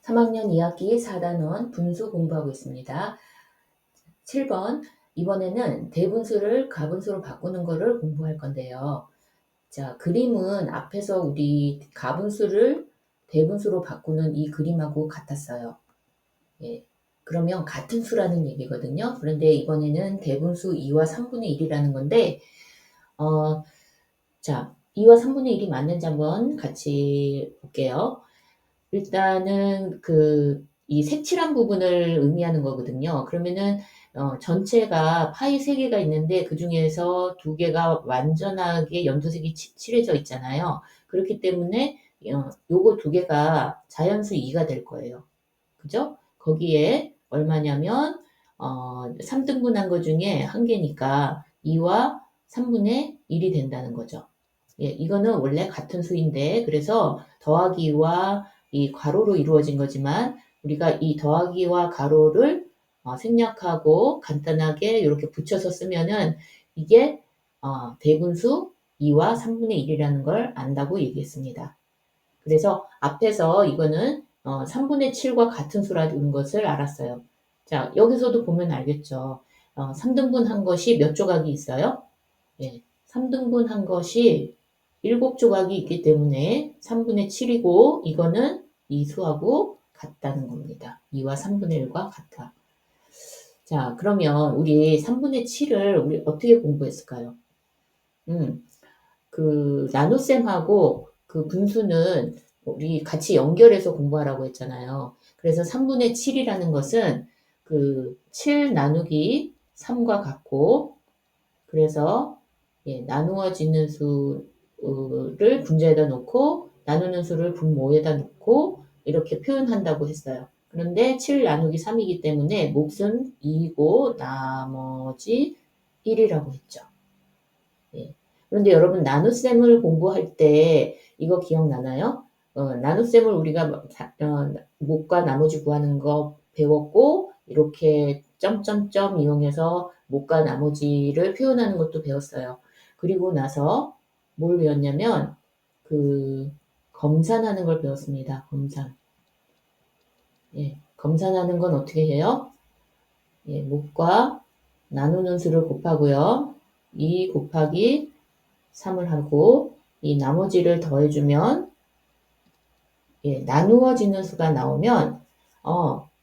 3학년 2학기 4단원 분수 공부하고 있습니다. 7번, 이번에는 대분수를 가분수로 바꾸는 거를 공부할 건데요. 자, 그림은 앞에서 우리 가분수를 대분수로 바꾸는 이 그림하고 같았어요. 예, 그러면 같은 수라는 얘기거든요. 그런데 이번에는 대분수 2와 3분의 1이라는 건데, 자, 2와 3분의 1이 맞는지 한번 같이 볼게요. 일단은 이 색칠한 부분을 의미하는 거거든요. 그러면은 전체가 파이 3개가 있는데 그 중에서 2개가 완전하게 연두색이 칠해져 있잖아요. 그렇기 때문에 요거 2개가 자연수 2가 될 거예요. 그죠? 거기에 얼마냐면 3등분한 거 중에 1개니까 2와 3분의 1이 된다는 거죠. 예, 이거는 원래 같은 수인데 그래서 더하기와 이 괄호로 이루어진 거지만 우리가 이 더하기와 괄호를 생략하고 간단하게 이렇게 붙여서 쓰면은 이게 대분수 2와 3분의 1이라는 걸 안다고 얘기했습니다. 그래서 앞에서 이거는 3분의 7과 같은 수라는 것을 알았어요. 자, 여기서도 보면 알겠죠. 3등분 한 것이 몇 조각이 있어요? 예, 3등분 한 것이 7조각이 있기 때문에 3분의 7이고 이거는 이 수하고 같다는 겁니다. 2와 3분의 1과 같아. 자, 그러면 우리 3분의 7을 우리 어떻게 공부했을까요? 나눗셈하고 그 분수는 우리 같이 연결해서 공부하라고 했잖아요. 그래서 3분의 7이라는 것은 7 나누기 3과 같고, 그래서 나누어지는 수를 분자에다 놓고 나누는 수를 분모에다 놓고 이렇게 표현한다고 했어요. 그런데 7 나누기 3이기 때문에 몫은 2이고 나머지 1이라고 했죠. 예. 그런데 여러분 나눗셈을 공부할 때 이거 기억나나요? 나눗셈을 우리가 몫과 나머지 구하는 거 배웠고 이렇게 점점점 이용해서 몫과 나머지를 표현하는 것도 배웠어요. 그리고 나서 뭘 배웠냐면 검산하는 걸 배웠습니다. 검산. 예, 검산하는 건 어떻게 해요? 예, 몫과 나누는 수를 곱하고요. 2 곱하기 3을 하고 이 나머지를 더해주면 나누어지는 수가 나오면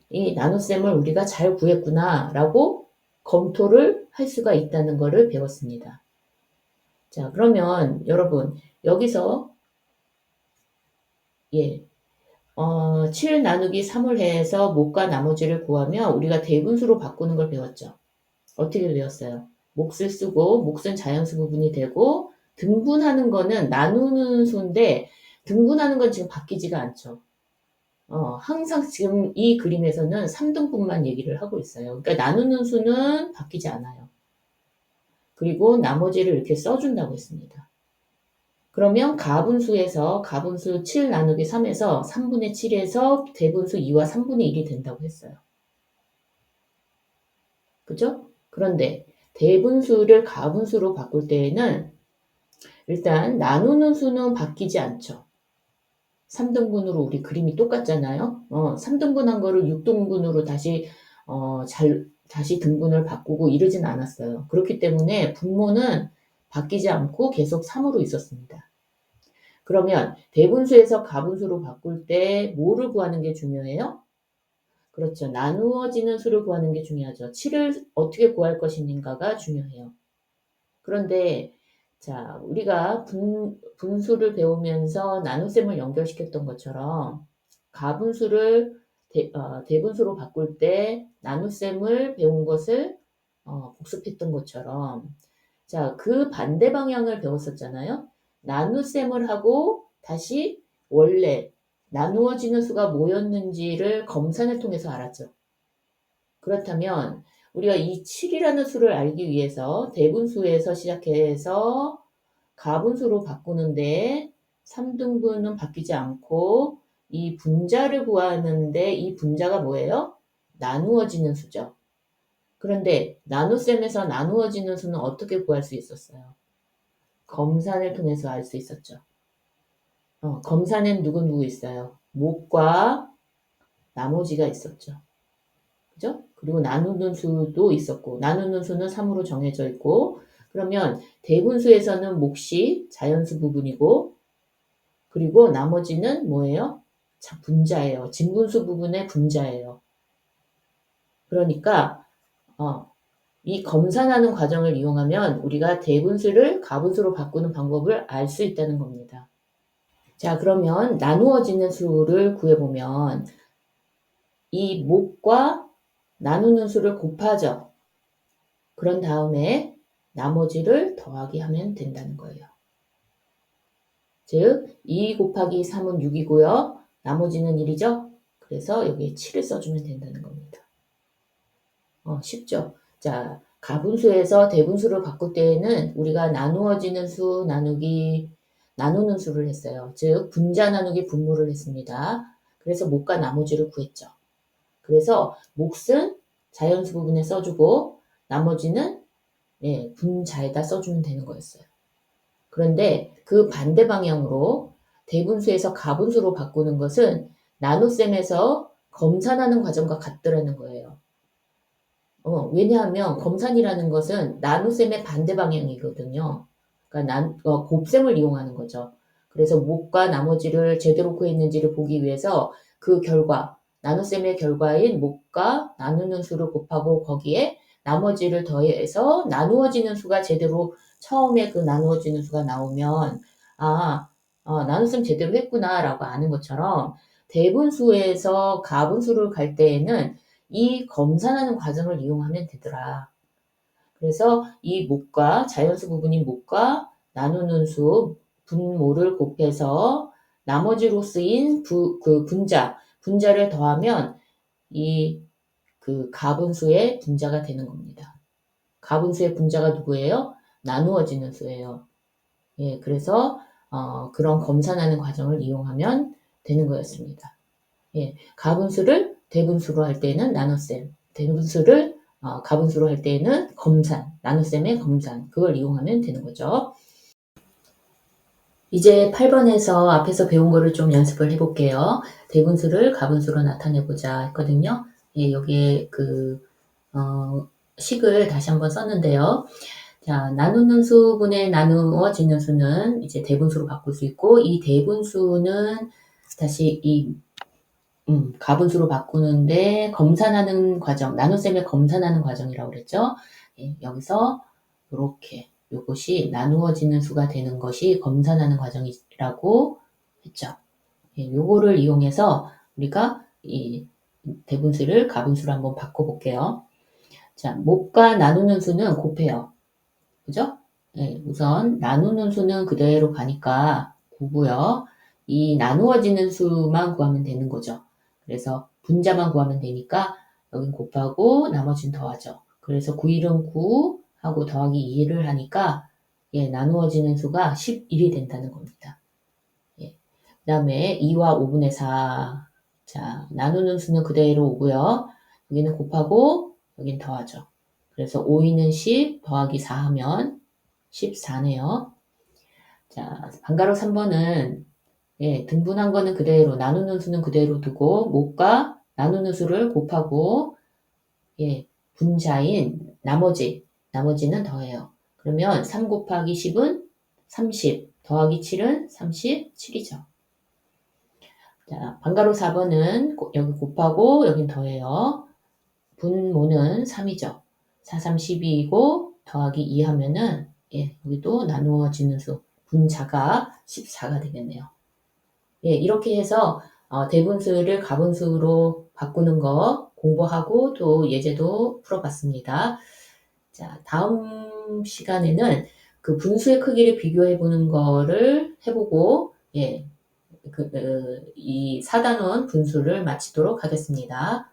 이 나눗셈을 우리가 잘 구했구나 라고 검토를 할 수가 있다는 것을 배웠습니다. 자, 그러면 여러분 여기서 7 나누기 3을 해서 몫과 나머지를 구하면 우리가 대분수로 바꾸는 걸 배웠죠. 어떻게 배웠어요? 몫을 쓰고 몫은 자연수 부분이 되고 등분하는 거는 나누는 수인데 등분하는 건 지금 바뀌지가 않죠. 항상 지금 이 그림에서는 3등분만 얘기를 하고 있어요. 그러니까 나누는 수는 바뀌지 않아요. 그리고 나머지를 이렇게 써준다고 했습니다. 그러면 가분수에서 가분수 7 나누기 3에서 3분의 7에서 대분수 2와 3분의 1이 된다고 했어요. 그죠? 그런데 대분수를 가분수로 바꿀 때에는 일단 나누는 수는 바뀌지 않죠. 3등분으로 우리 그림이 똑같잖아요. 3등분한 거를 6등분으로 다시 등분을 바꾸고 이러진 않았어요. 그렇기 때문에 분모는 바뀌지 않고 계속 3으로 있었습니다. 그러면 대분수에서 가분수로 바꿀 때 뭐를 구하는 게 중요해요? 그렇죠. 나누어지는 수를 구하는 게 중요하죠. 7을 어떻게 구할 것인가가 중요해요. 그런데 자, 우리가 분수를 배우면서 나눗셈을 연결시켰던 것처럼 가분수를 대분수로 바꿀 때 나눗셈을 배운 것을 복습했던 것처럼 자, 그 반대 방향을 배웠었잖아요. 나눗셈을 하고 다시 원래 나누어지는 수가 뭐였는지를 검산을 통해서 알았죠. 그렇다면 우리가 이 7이라는 수를 알기 위해서 대분수에서 시작해서 가분수로 바꾸는데 3등분은 바뀌지 않고 이 분자를 구하는데 이 분자가 뭐예요? 나누어지는 수죠. 그런데 나눗셈에서 나누어지는 수는 어떻게 구할 수 있었어요? 검산을 통해서 알 수 있었죠. 검산엔 누구 있어요? 몫과 나머지가 있었죠. 그죠? 그리고 나누는 수도 있었고, 나누는 수는 3으로 정해져 있고, 그러면 대분수에서는 몫이 자연수 부분이고, 그리고 나머지는 뭐예요? 자, 분자예요. 진분수 부분의 분자예요. 그러니까 이 검산하는 과정을 이용하면 우리가 대분수를 가분수로 바꾸는 방법을 알 수 있다는 겁니다. 자, 그러면 나누어지는 수를 구해보면 이 몫과 나누는 수를 곱하죠. 그런 다음에 나머지를 더하기 하면 된다는 거예요. 즉, 2 곱하기 3은 6이고요. 나머지는 1이죠. 그래서 여기에 7을 써주면 된다는 겁니다. 쉽죠? 자, 가분수에서 대분수를 바꿀 때에는 우리가 나누어지는 수 나누기 나누는 수를 했어요. 즉 분자 나누기 분모를 했습니다. 그래서 몫과 나머지를 구했죠. 그래서 몫은 자연수 부분에 써주고 나머지는 분자에다 써주면 되는 거였어요. 그런데 그 반대 방향으로 대분수에서 가분수로 바꾸는 것은 나눗셈에서 검산하는 과정과 같더라는 거예요. 왜냐하면 검산이라는 것은 나눗셈의 반대 방향이거든요. 그러니까 곱셈을 이용하는 거죠. 그래서 몫과 나머지를 제대로 구했는지를 보기 위해서 그 결과, 나눗셈의 결과인 몫과 나누는 수를 곱하고 거기에 나머지를 더해서 나누어지는 수가 제대로 처음에 그 나누어지는 수가 나오면 나눗셈 제대로 했구나라고 아는 것처럼 대분수에서 가분수를 갈 때에는 이 검산하는 과정을 이용하면 되더라. 그래서 이 몫과 자연수 부분인 몫과 나누는 수 분모를 곱해서 나머지로 쓰인 그 분자를 더하면 이 그 가분수의 분자가 되는 겁니다. 가분수의 분자가 누구예요? 나누어지는 수예요. 예, 그래서 그런 검산하는 과정을 이용하면 되는 거였습니다. 예, 가분수를 대분수로 할 때는 나눗셈, 대분수를 가분수로 할 때는 검산, 나눗셈의 검산, 그걸 이용하면 되는 거죠. 이제 8번에서 앞에서 배운 거를 좀 연습을 해볼게요. 대분수를 가분수로 나타내보자 했거든요. 예, 여기에 식을 다시 한번 썼는데요. 자, 나누는 수분의 나누어지는 수는 이제 대분수로 바꿀 수 있고, 이 대분수는 다시 이 가분수로 바꾸는데 검산하는 과정, 나눗셈을 검산하는 과정이라고 그랬죠. 예, 여기서 이렇게 요것이 나누어지는 수가 되는 것이 검산하는 과정이라고 했죠. 예, 요거를 이용해서 우리가 이 대분수를 가분수로 한번 바꿔볼게요. 자, 몫과 나누는 수는 곱해요. 그죠? 예, 우선 나누는 수는 그대로 가니까 9고요. 이 나누어지는 수만 구하면 되는 거죠. 그래서 분자만 구하면 되니까 여긴 곱하고 나머지는 더하죠. 그래서 9, 1은 9 하고 더하기 2를 하니까 나누어지는 수가 11이 된다는 겁니다. 예. 그 다음에 2와 5분의 4. 자, 나누는 수는 그대로 오고요. 여기는 곱하고 여긴 더하죠. 그래서 5, 2는 10 더하기 4 하면 14네요. 자, 방가로 3번은 등분한 거는 그대로, 나누는 수는 그대로 두고 몫과 나누는 수를 곱하고 분자인 나머지는 더해요. 그러면 3 곱하기 10은 30 더하기 7은 37이죠. 자, 방가로 4번은 여기 곱하고 여긴 더해요. 분모는 3이죠. 4, 3, 12이고 더하기 2 하면은 여기도 나누어지는 수 분자가 14가 되겠네요. 이렇게 해서 대분수를 가분수로 바꾸는 거 공부하고 또 예제도 풀어봤습니다. 자, 다음 시간에는 그 분수의 크기를 비교해 보는 거를 해보고 이 4단원 분수를 마치도록 하겠습니다.